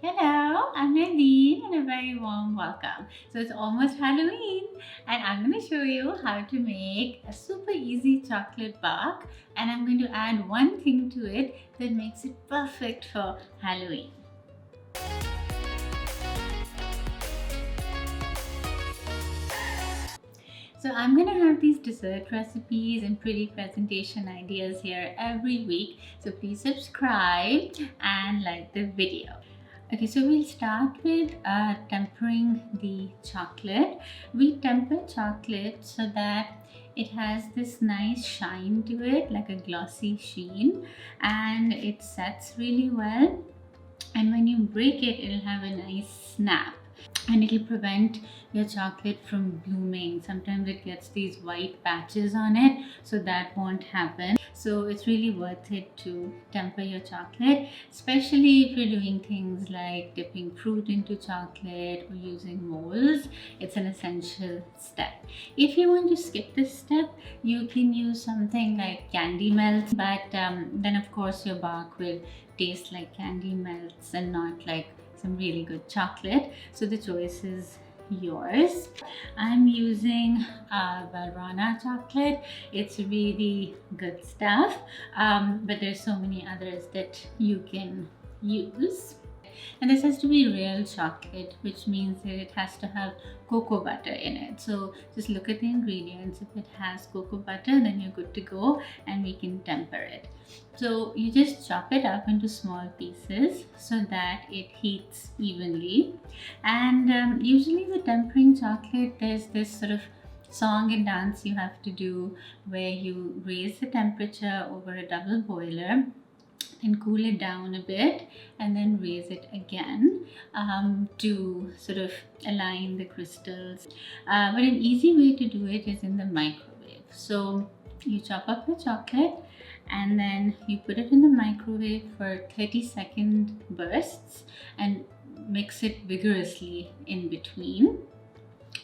Hello, I'm Nadine and a very warm welcome. So it's almost Halloween and I'm going to show you how to make a super easy chocolate bark, and I'm going to add one thing to it that makes it perfect for Halloween. So I'm going to have these dessert recipes and pretty presentation ideas here every week. So please subscribe and like the video. Okay, so we'll start with tempering the chocolate. We temper chocolate so that it has this nice shine to it, like a glossy sheen, and it sets really well. And when you break it, it'll have a nice snap, and it'll prevent your chocolate from blooming. Sometimes it gets these white patches on it, so that won't happen. So it's really worth it to temper your chocolate, especially if you're doing things like dipping fruit into chocolate or using molds. It's an essential step. If you want to skip this step, you can use something like candy melt, but then of course your bark will taste like candy melts and not like some really good chocolate. So the choice is yours. I'm using Valrhona chocolate. It's really good stuff, but there's so many others that you can use. And this has to be real chocolate, which means that it has to have cocoa butter in it. So just look at the ingredients. If it has cocoa butter, then you're good to go, and we can temper it. So you just chop it up into small pieces so that it heats evenly. And usually with tempering chocolate, there's this sort of song and dance you have to do where you raise the temperature over a double boiler and cool it down a bit, and then raise it again to sort of align the crystals. But an easy way to do it is in the microwave. So you chop up the chocolate and then you put it in the microwave for 30-second bursts and mix it vigorously in between.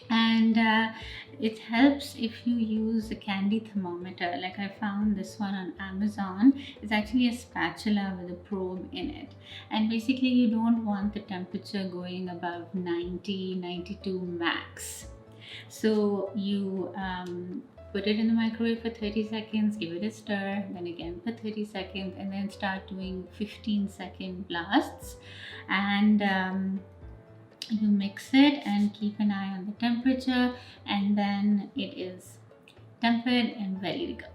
And it helps if you use a candy thermometer. Like I found this one on Amazon. It's actually a spatula with a probe in it, and basically you don't want the temperature going above 92 max. So you put it in the microwave for 30 seconds, give it a stir, then again for 30 seconds, and then start doing 15-second blasts. And you mix it and keep an eye on the temperature, and then it is tempered and ready to go.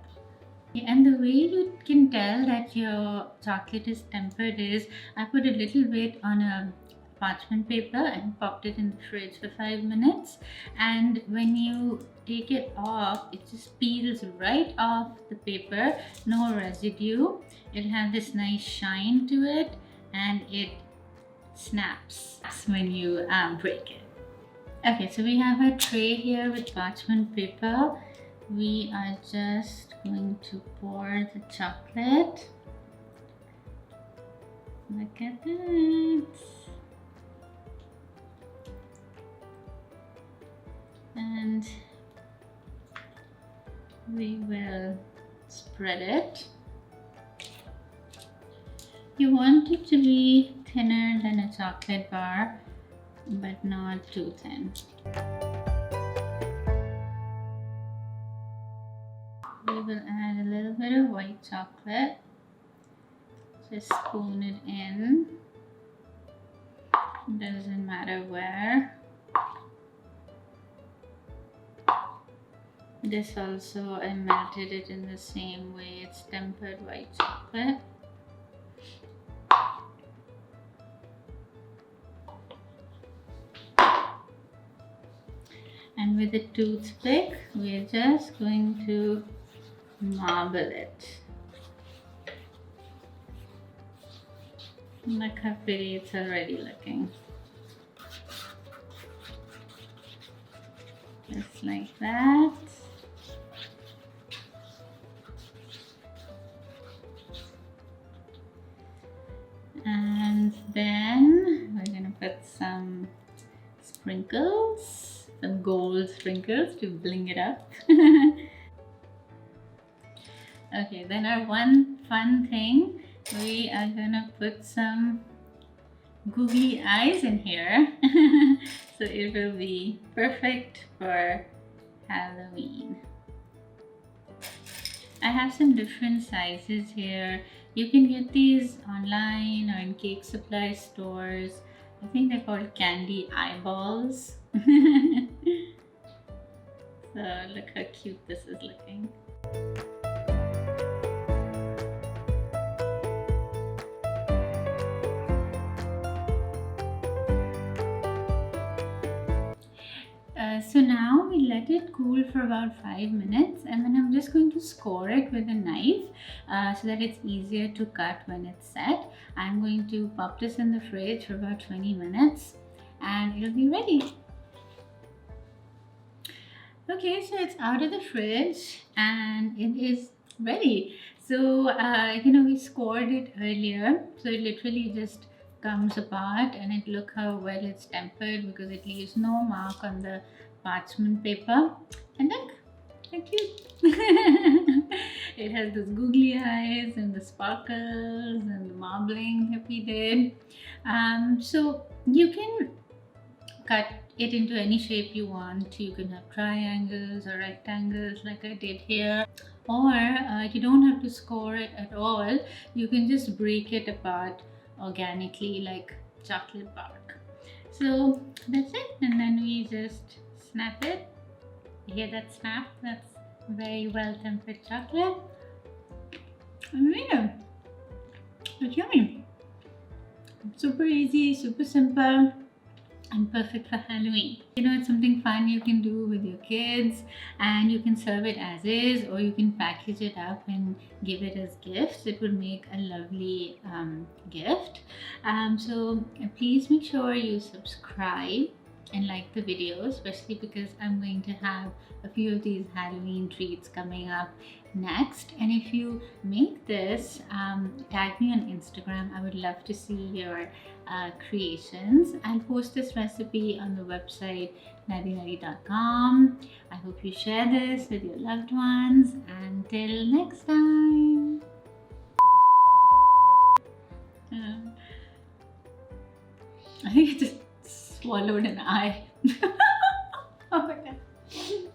And the way you can tell that your chocolate is tempered is I put a little bit on a parchment paper and popped it in the fridge for 5 minutes, and when you take it off, it just peels right off the paper, no residue. It'll have this nice shine to it, and it snaps when you break it. Okay, so we have a tray here with parchment paper. We are just going to pour the chocolate. Look at that. And we will spread it. You want it to be thinner than a chocolate bar, but not too thin. We will add a little bit of white chocolate. Just spoon it in. Doesn't matter where. This also, I melted it in the same way. It's tempered white chocolate. And with a toothpick, we're just going to marble it. Look how pretty it's already looking. Just like that. And then we're going to put some sprinkles, some gold sprinkles to bling it up. Okay, then our one fun thing, we are gonna put some googly eyes in here. So it will be perfect for Halloween. I have some different sizes here. You can get these online or in cake supply stores. I think they're called candy eyeballs. So look how cute this is looking. So now we let it cool for about 5 minutes, and then I'm just going to score it with a knife so that it's easier to cut when it's set. I'm going to pop this in the fridge for about 20 minutes and it'll be ready. Okay, so it's out of the fridge and it is ready. So, we scored it earlier, so it literally just comes apart, and look how well it's tempered because it leaves no mark on the parchment paper. And look, how cute! It has those googly eyes and the sparkles and the marbling that we did. So you can cut it into any shape you want. You can have triangles or rectangles like I did here, or you don't have to score it at all. You can just break it apart organically like chocolate bark. So that's it, and then we just snap it. You hear that snap? That's very well tempered chocolate. And yeah, it's yummy. Super easy, super simple, and perfect for Halloween. It's something fun you can do with your kids, and you can serve it as is, or you can package it up and give it as gifts. It would make a lovely gift. So please make sure you subscribe and like the video, especially because I'm going to have a few of these Halloween treats coming up next. And if you make this, tag me on Instagram. I would love to see your creations. I'll post this recipe on the website nadine.com. I hope you share this with your loved ones. Until next time. I think I just swallowed an eye.